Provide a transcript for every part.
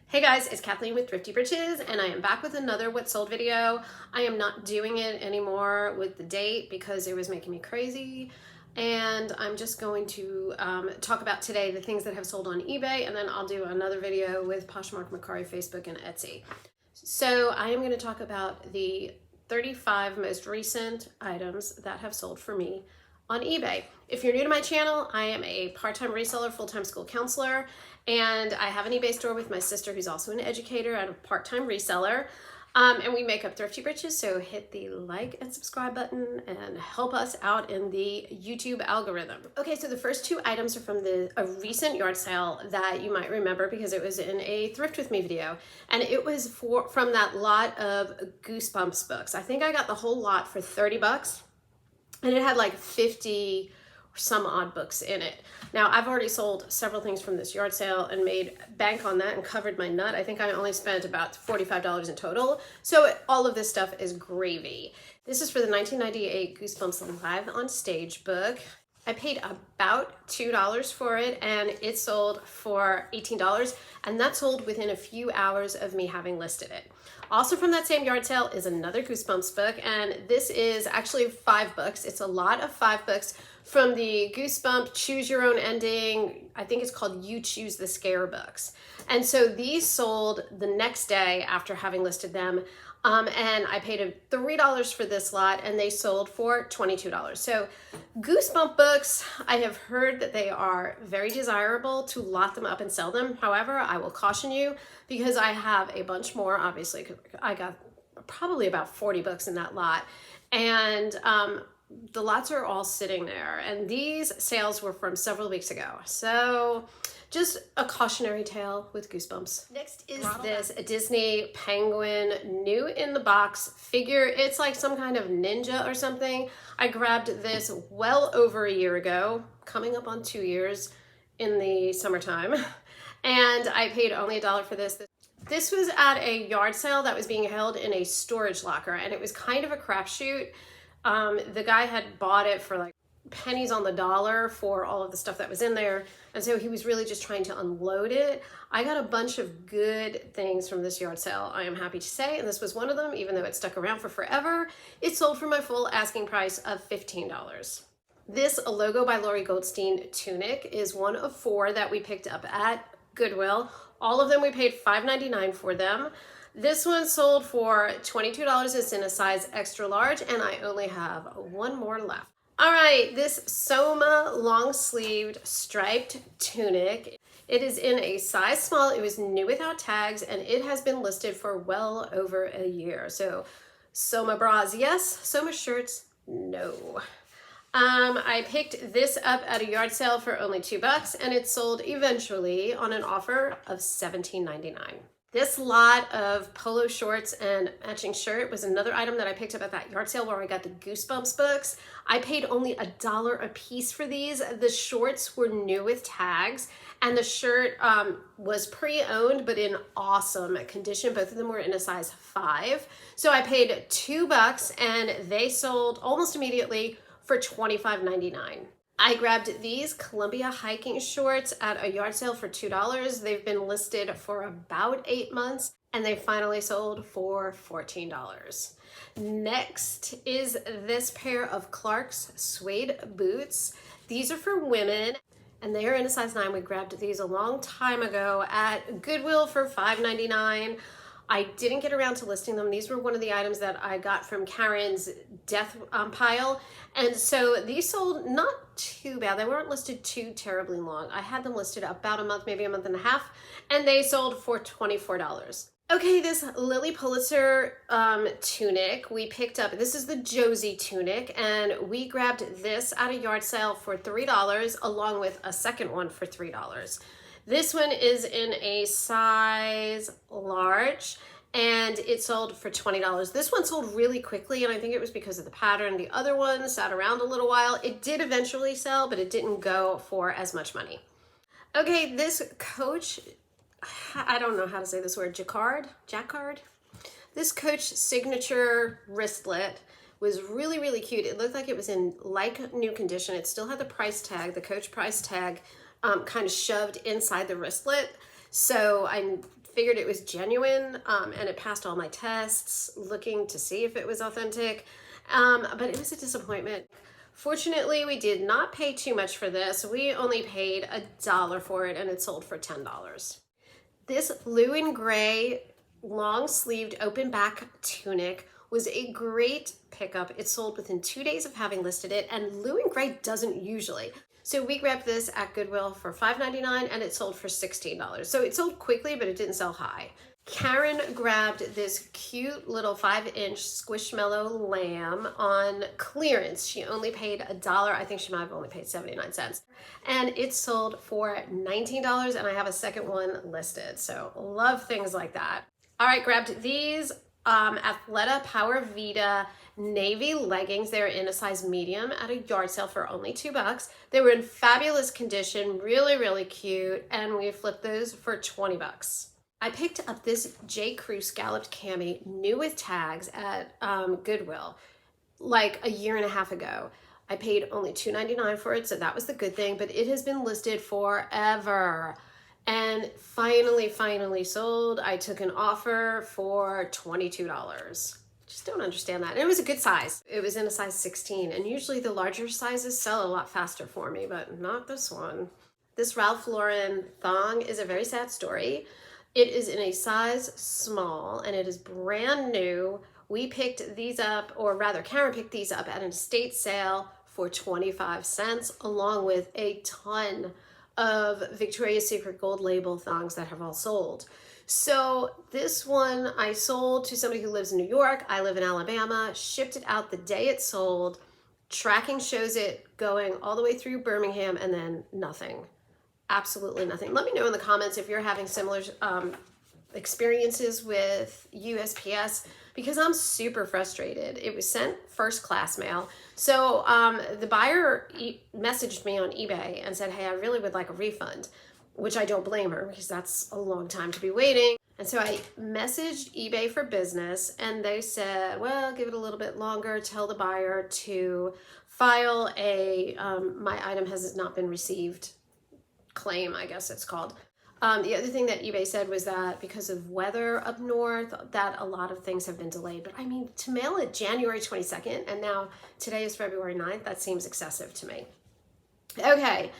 Hey guys, it's Kathleen with Thrifty Britches, and I am back with another What Sold video. I am not doing it anymore with the date because it was making me crazy. And I'm just going to talk about today the things that have sold on eBay, and then I'll do another video with Poshmark, Mercari, Facebook, and Etsy. So I am going to talk about the 35 most recent items that have sold for me on eBay. If you're new to my channel, I am a part-time reseller, full-time school counselor, and I have an eBay store with my sister who's also an educator and a part-time reseller. And we make up Thrifty Britches, so hit the like and subscribe button and help us out in the YouTube algorithm. Okay, so the first two items are from a recent yard sale that you might remember because it was in a Thrift With Me video. And it was from that lot of Goosebumps books. I think I got the whole lot for 30 bucks. And it had like 50 or some odd books in it. Now, I've already sold several things from this yard sale and made bank on that and covered my nut. I think I only spent about $45 in total. So all of this stuff is gravy. This is for the 1998 Goosebumps Live on Stage book. I paid about $2 for it and it sold for $18, and that sold within a few hours of me having listed it. Also from that same yard sale is another Goosebumps book, and this is actually 5 books. It's a lot of 5 books from the Goosebumps Choose Your Own Ending, I think it's called You Choose the Scare books. And so these sold the next day after having listed them. And I paid $3 for this lot and they sold for $22. So Goosebump books, I have heard that they are very desirable to lot them up and sell them. However, I will caution you because I have a bunch more, obviously. I got probably about 40 books in that lot. And the lots are all sitting there. And these sales were from several weeks ago. So just a cautionary tale with Goosebumps. Next is this Disney Penguin new in the box figure. It's like some kind of ninja or something. I grabbed this well over a year ago, coming up on 2 years in the summertime. And I paid only $1 for this. This was at a yard sale that was being held in a storage locker, and it was kind of a crapshoot. The guy had bought it for like pennies on the dollar for all of the stuff that was in there, and so he was really just trying to unload it. I got a bunch of good things from this yard sale, I am happy to say, and this was one of them. Even though it stuck around for forever, it sold for my full asking price of $15. This Logo by Lori Goldstein tunic is one of 4 that we picked up at Goodwill. All of them we paid $5.99 for them. This one sold for $22. It's in a size extra large, and I only have one more left. All right, this Soma long-sleeved striped tunic. It is in a size small. It was new without tags, and it has been listed for well over a year. So Soma bras, yes. Soma shirts, no. I picked this up at a yard sale for only $2, and it sold eventually on an offer of $17.99. This lot of polo shorts and matching shirt was another item that I picked up at that yard sale where I got the Goosebumps books. I paid only $1 a piece for these. The shorts were new with tags, and the shirt was pre-owned but in awesome condition. Both of them were in a size 5. So I paid $2 and they sold almost immediately for $25.99. I grabbed these Columbia hiking shorts at a yard sale for $2. They've been listed for about 8 months, and they finally sold for $14. Next is this pair of Clark's suede boots. These are for women, and they are in a size 9. We grabbed these a long time ago at Goodwill for $5.99. I didn't get around to listing them. These were one of the items that I got from Karen's death pile. And so these sold not too bad. They weren't listed too terribly long. I had them listed about a month, maybe a month and a half, and they sold for $24. Okay, this Lily Pulitzer tunic we picked up. This is the Josie Tunic, and we grabbed this at a yard sale for $3 along with a second one for $3. This one is in a size large, and it sold for $20. This one sold really quickly, and I think it was because of the pattern. The other one sat around a little while. It did eventually sell, but it didn't go for as much money. Okay, this Coach, I don't know how to say this word, jacquard? This Coach signature wristlet was really, really cute. It looked like it was in like new condition. It still had the price tag, the Coach price tag, kind of shoved inside the wristlet. So I figured it was genuine, and it passed all my tests looking to see if it was authentic, but it was a disappointment. Fortunately, we did not pay too much for this. We only paid $1 for it, and it sold for $10. This blue and gray long-sleeved open back tunic was a great pickup. It sold within 2 days of having listed it, and blue and gray doesn't usually. So we grabbed this at Goodwill for $5.99 and it sold for $16. So it sold quickly, but it didn't sell high. Karen grabbed this cute little 5-inch Squishmallow lamb on clearance. She only paid $1. I think she might have only paid 79 cents. And it sold for $19, and I have a second one listed. So love things like that. All right, grabbed these Athleta Power Vida navy leggings. They're in a size medium at a yard sale for only $2. They were in fabulous condition, really, really cute, and we flipped those for 20 bucks. I picked up this J. Crew scalloped cami, new with tags, at Goodwill like a year and a half ago. I paid only $2.99 for it, so that was the good thing, but it has been listed forever. And finally sold. I took an offer for $22. Just don't understand that. And it was a good size. It was in a size 16, and usually the larger sizes sell a lot faster for me, but not this one. This Ralph Lauren thong is a very sad story. It is in a size small, and it is brand new. We picked these up, or rather Karen picked these up at an estate sale for 25 cents, along with a ton of Victoria's Secret gold label thongs that have all sold. So this one I sold to somebody who lives in New York. I live in Alabama, shipped it out the day it sold. Tracking shows it going all the way through Birmingham, and then nothing. Absolutely nothing. Let me know in the comments if you're having similar experiences with USPS, because I'm super frustrated. It was sent first class mail. So the buyer messaged me on eBay and said, hey, I really would like a refund, which I don't blame her, because that's a long time to be waiting. And so I messaged eBay for business, and they said, well, give it a little bit longer, tell the buyer to file a my item has not been received claim, I guess it's called. The other thing that eBay said was that because of weather up north, that a lot of things have been delayed. But I mean, to mail it January 22nd, and now today is February 9th, that seems excessive to me. Okay,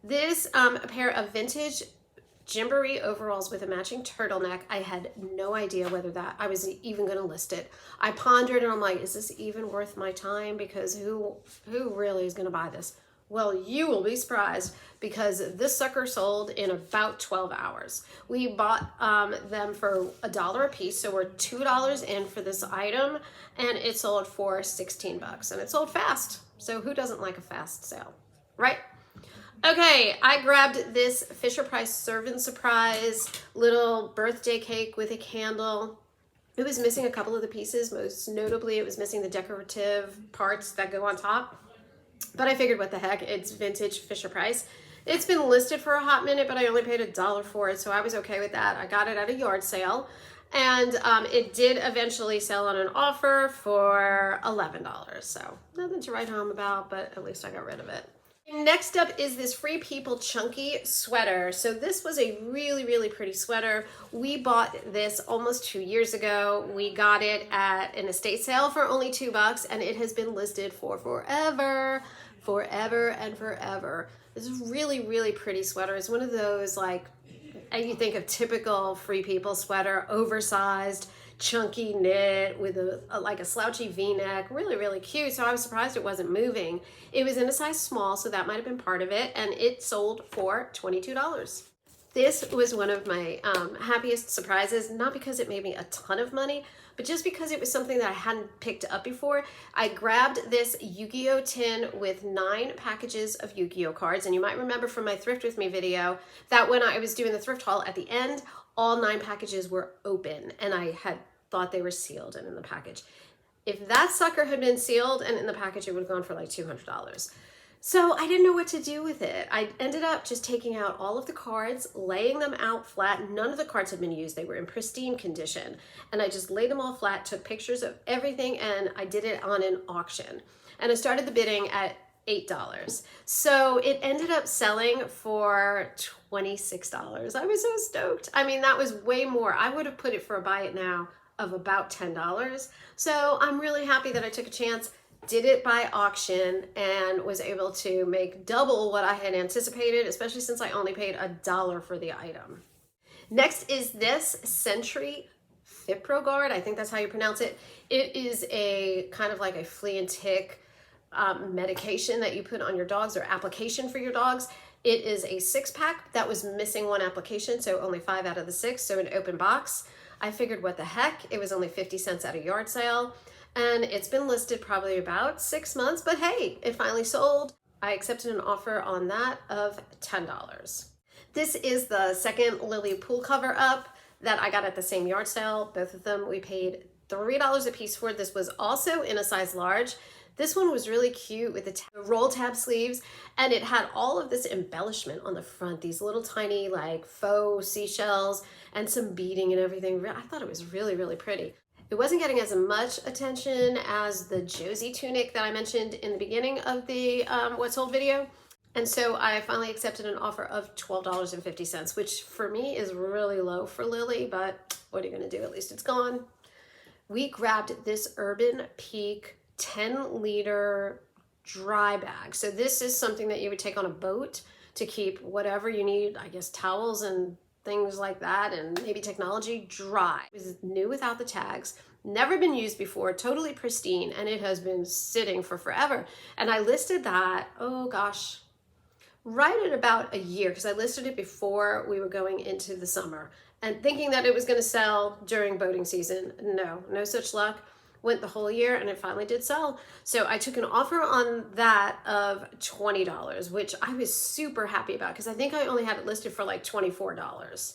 this a pair of vintage Gymboree overalls with a matching turtleneck. I had no idea whether that I was even going to list it. I pondered, and I'm like, is this even worth my time? Because who really is going to buy this? Well, you will be surprised, because this sucker sold in about 12 hours. We bought them for $1 a piece, so we're $2 in for this item, and it sold for 16 bucks, and it sold fast. So who doesn't like a fast sale, right? Okay, I grabbed this Fisher-Price Servant Surprise little birthday cake with a candle. It was missing a couple of the pieces. Most notably, it was missing the decorative parts that go on top. But I figured, what the heck, it's vintage Fisher-Price. It's been listed for a hot minute, but I only paid $1 for it, so I was okay with that. I got it at a yard sale, and it did eventually sell on an offer for $11. So nothing to write home about, but at least I got rid of it. Next up is this Free People chunky sweater. So this was a really, really pretty sweater. We bought this almost 2 years ago. We got it at an estate sale for only $2, and it has been listed for forever and forever. This is really, really pretty sweater. It's one of those, like, you think of typical Free People sweater, oversized, chunky knit with like a slouchy v-neck, really, really cute. So I was surprised it wasn't moving. It was in a size small, so that might have been part of it, and it sold for $22. This was one of my happiest surprises, not because it made me a ton of money, but just because it was something that I hadn't picked up before. I grabbed this Yu-Gi-Oh tin with 9 packages of Yu-Gi-Oh cards, and you might remember from my Thrift With Me video that when I was doing the thrift haul, at the end, all 9 packages were open, and I had thought they were sealed and in the package. If that sucker had been sealed and in the package, it would have gone for like $200. So I didn't know what to do with it. I ended up just taking out all of the cards, laying them out flat. None of the cards had been used. They were in pristine condition. And I just laid them all flat, took pictures of everything, and I did it on an auction. And I started the bidding at $8. So it ended up selling for $26. I was so stoked. I mean, that was way more. I would have put it for a buy it now of about $10. So I'm really happy that I took a chance, did it by auction, and was able to make double what I had anticipated, especially since I only paid $1 for the item. Next is this Sentry Fipro Guard. I think that's how you pronounce it. It is a kind of like a flea and tick medication that you put on your dogs, or application for your dogs. It is a 6-pack that was missing one application, so only 5 out of the 6, so an open box. I figured, what the heck, it was only 50 cents at a yard sale, and it's been listed probably about 6 months, but hey, it finally sold. I accepted an offer on that of $10. This is the second Lily pool cover up that I got at the same yard sale. Both of them we paid $3 a piece for. This was also in a size large. This one was really cute with the roll tab sleeves, and it had all of this embellishment on the front, these little tiny like faux seashells and some beading and everything. I thought it was really, really pretty. It wasn't getting as much attention as the Josie Tunic that I mentioned in the beginning of the What Sold video. And so I finally accepted an offer of $12.50, which for me is really low for Lily, but what are you gonna do? At least it's gone. We grabbed this Urban Peak 10-liter dry bag. So this is something that you would take on a boat to keep whatever you need, I guess towels and things like that, and maybe technology, dry. It was new without the tags, never been used before, totally pristine, and it has been sitting for forever. And I listed that, oh gosh, right at about a year, because I listed it before we were going into the summer, and thinking that it was going to sell during boating season. No such luck. Went the whole year, and it finally did sell. So I took an offer on that of $20, which I was super happy about, because I think I only had it listed for like $24.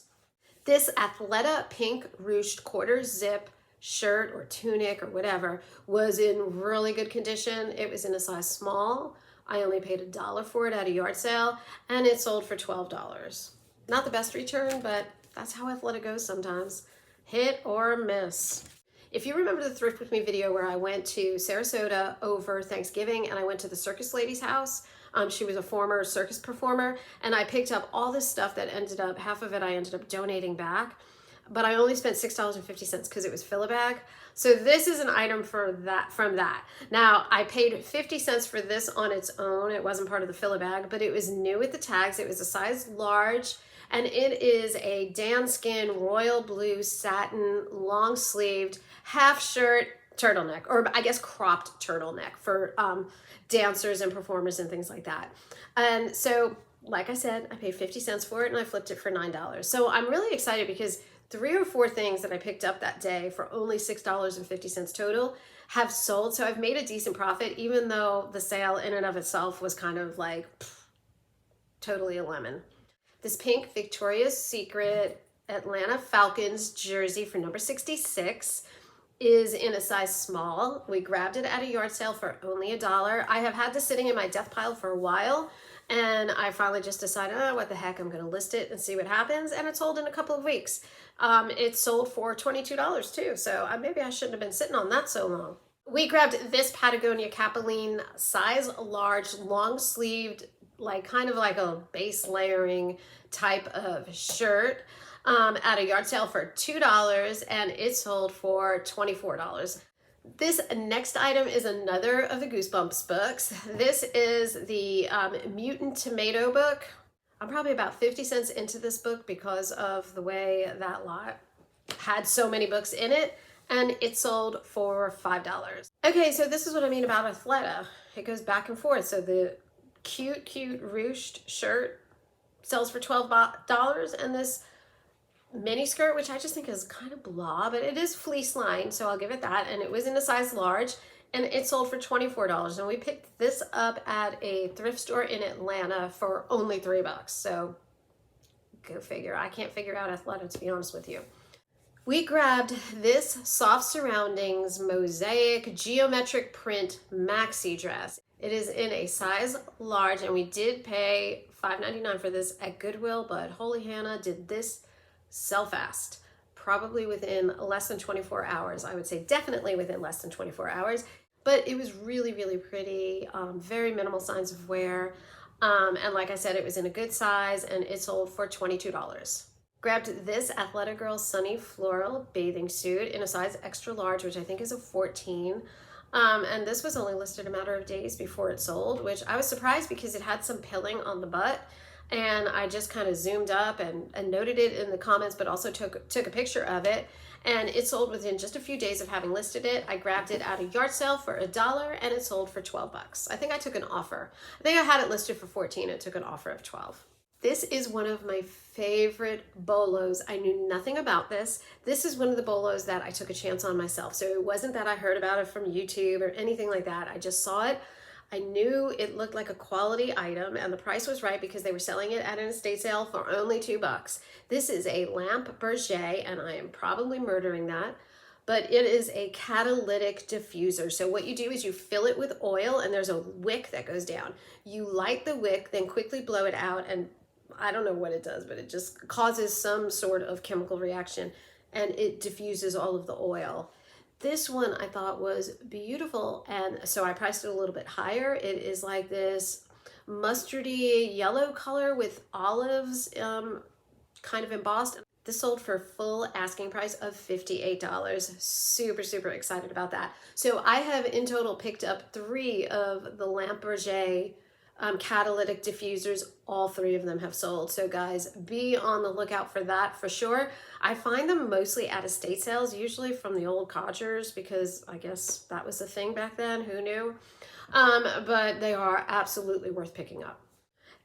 This Athleta pink ruched quarter zip shirt or tunic or whatever was in really good condition. It was in a size small. I only paid $1 for it at a yard sale, and it sold for $12. Not the best return, but that's how Athleta goes sometimes. Hit or miss. If you remember the Thrift With Me video where I went to Sarasota over Thanksgiving and I went to the circus lady's house, she was a former circus performer, and I picked up all this stuff that ended up, half of it I ended up donating back, but I only spent $6.50 because it was fill a bag. So this is an item from that. Now, I paid 50 cents for this on its own. It wasn't part of the fill a bag, but it was new with the tags. It was a size large, and it is a Dan Skin royal blue satin long sleeved half shirt turtleneck, or I guess cropped turtleneck for dancers and performers and things like that. And so, like I said, I paid 50 cents for it, and I flipped it for $9. So I'm really excited because 3 or 4 things that I picked up that day for only $6.50 total have sold. So I've made a decent profit, even though the sale in and of itself was kind of like totally a lemon. This pink Victoria's Secret Atlanta Falcons jersey for number 66 is in a size small. We grabbed it at a yard sale for only $1. I have had this sitting in my death pile for a while, and I finally just decided, oh, what the heck, I'm gonna list it and see what happens, and it sold in a couple of weeks. It sold for $22 too, so maybe I shouldn't have been sitting on that so long. We grabbed this Patagonia Capeline size large, long sleeved, like kind of like a base layering type of shirt at a yard sale for $2, and it sold for $24. This next item is another of the Goosebumps books. This is the Mutant Tomato book. I'm probably about 50 cents into this book because of the way that lot had so many books in it, and it sold for $5. Okay, so this is what I mean about Athleta. It goes back and forth. So the cute ruched shirt sells for $12, and this mini skirt, which I just think is kind of blah, but it is fleece lined, so I'll give it that, and it was in a size large, and it sold for $24. And we picked this up at a thrift store in Atlanta for only $3. So go figure. I can't figure out Athleta, to be honest with you. We grabbed this Soft Surroundings mosaic geometric print maxi dress. It is in a size large, and we did pay $5.99 for this at Goodwill, but holy Hannah, did this sell fast. Probably within less than 24 hours. I would say definitely within less than 24 hours. but it was really, really pretty, very minimal signs of wear. And like I said, it was in a good size and it sold for $22. Grabbed this Athleta Girl Sunny Floral bathing suit in a size extra large, which I think is a 14. And this was only listed a matter of days before it sold, which I was surprised because it had some pilling on the butt. And I just kind of zoomed up and noted it in the comments, but also took a picture of it. And it sold within just a few days of having listed it. I grabbed it at a yard sale for $1 and it sold for 12 bucks. I think I took an offer. I think I had it listed for 14 and took an offer of 12. This is one of my favorite bolos. I knew nothing about this. This is one of the bolos that I took a chance on myself. So it wasn't that I heard about it from YouTube or anything like that. I just saw it. I knew it looked like a quality item and the price was right because they were selling it at an estate sale for only $2. This is a lamp berger and I am probably murdering that, but it is a catalytic diffuser. So what you do is you fill it with oil and there's a wick that goes down. You light the wick, then quickly blow it out, and I don't know what it does, but it just causes some sort of chemical reaction and it diffuses all of the oil. This one I thought was beautiful, and so I priced it a little bit higher. It is like this mustardy yellow color with olives kind of embossed. This sold for full asking price of $58. Super, super excited about that. So I have in total picked up 3 of the Lamp Berger catalytic diffusers. All 3 of them have sold. So guys, be on the lookout for that for sure. I find them mostly at estate sales, usually from the old codgers, because I guess that was the thing back then, who knew? But they are absolutely worth picking up.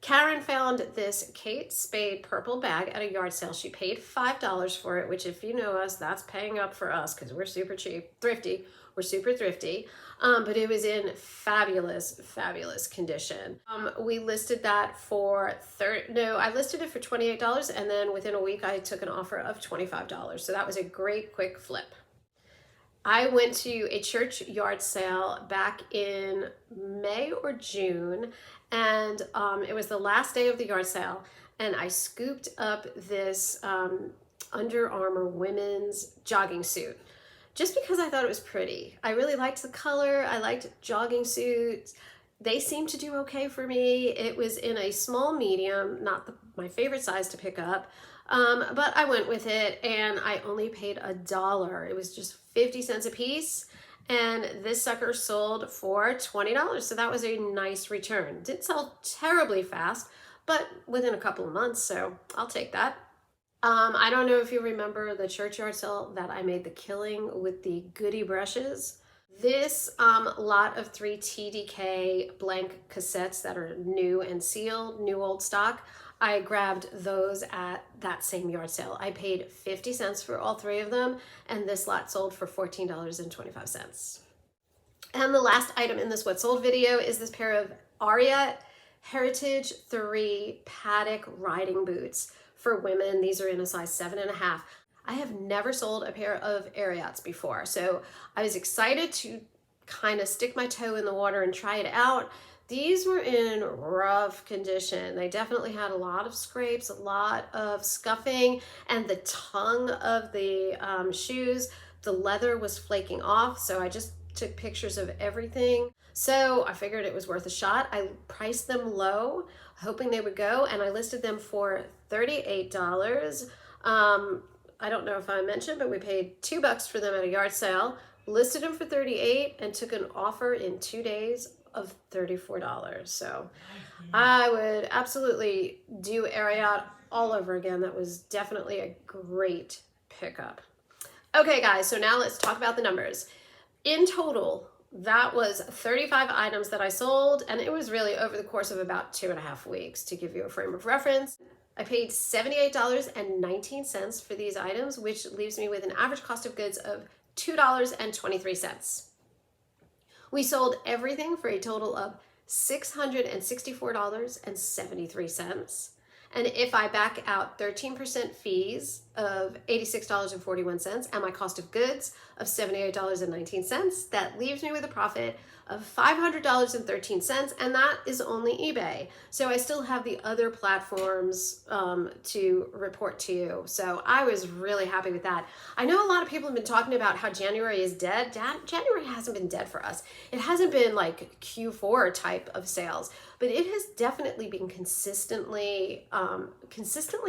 Karen found this Kate Spade purple bag at a yard sale. She paid $5 for it, which if you know us, that's paying up for us because we're super cheap, thrifty. We're super thrifty. But it was in fabulous, fabulous condition. We listed that for I listed it for $28, and then within a week I took an offer of $25. So that was a great quick flip. I went to a church yard sale back in May or June, and it was the last day of the yard sale, and I scooped up this Under Armour women's jogging suit just because I thought it was pretty. I really liked the color. I liked jogging suits. They seemed to do okay for me. It was in a small medium, not my favorite size to pick up, but I went with it and I only paid $1. It was just 50 cents a piece, and this sucker sold for $20. So that was a nice return. Didn't sell terribly fast, but within a couple of months, so I'll take that. I don't know if you remember the churchyard sale that I made the killing with the goodie brushes. This lot of 3 TDK blank cassettes that are new and sealed, new old stock, I grabbed those at that same yard sale. I paid 50 cents for all 3 of them, and this lot sold for $14.25. And the last item in this What Sold video is this pair of Ariat Heritage 3 Paddock riding boots for women. These are in a size 7.5. I have never sold a pair of Ariats before, so I was excited to kind of stick my toe in the water and try it out. These were in rough condition. They definitely had a lot of scrapes, a lot of scuffing, and the tongue of the shoes, the leather was flaking off, so I just took pictures of everything. So I figured it was worth a shot. I priced them low, hoping they would go, and I listed them for $38. I don't know if I mentioned, but we paid $2 for them at a yard sale, listed them for $38, and took an offer in 2 days of $34. So I would absolutely do Ariat all over again. That was definitely a great pickup. Okay guys, so now let's talk about the numbers. In total, that was 35 items that I sold, and it was really over the course of about 2.5 weeks. To give you a frame of reference, I paid $78.19 for these items, which leaves me with an average cost of goods of $2.23. We sold everything for a total of $664.73. And if I back out 13% fees of $86.41 and my cost of goods of $78.19, that leaves me with a profit of $500.13, and that is only eBay. So I still have the other platforms to report to you. So I was really happy with that. I know a lot of people have been talking about how January is dead. January hasn't been dead for us. It hasn't been like Q4 type of sales, but it has definitely been consistently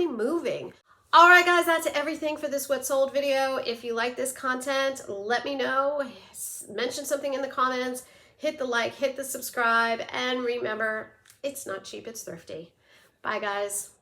moving. All right, guys, that's everything for this What Sold video. If you like this content, let me know. Mention something in the comments. Hit the like, hit the subscribe, and remember, it's not cheap, it's thrifty. Bye, guys.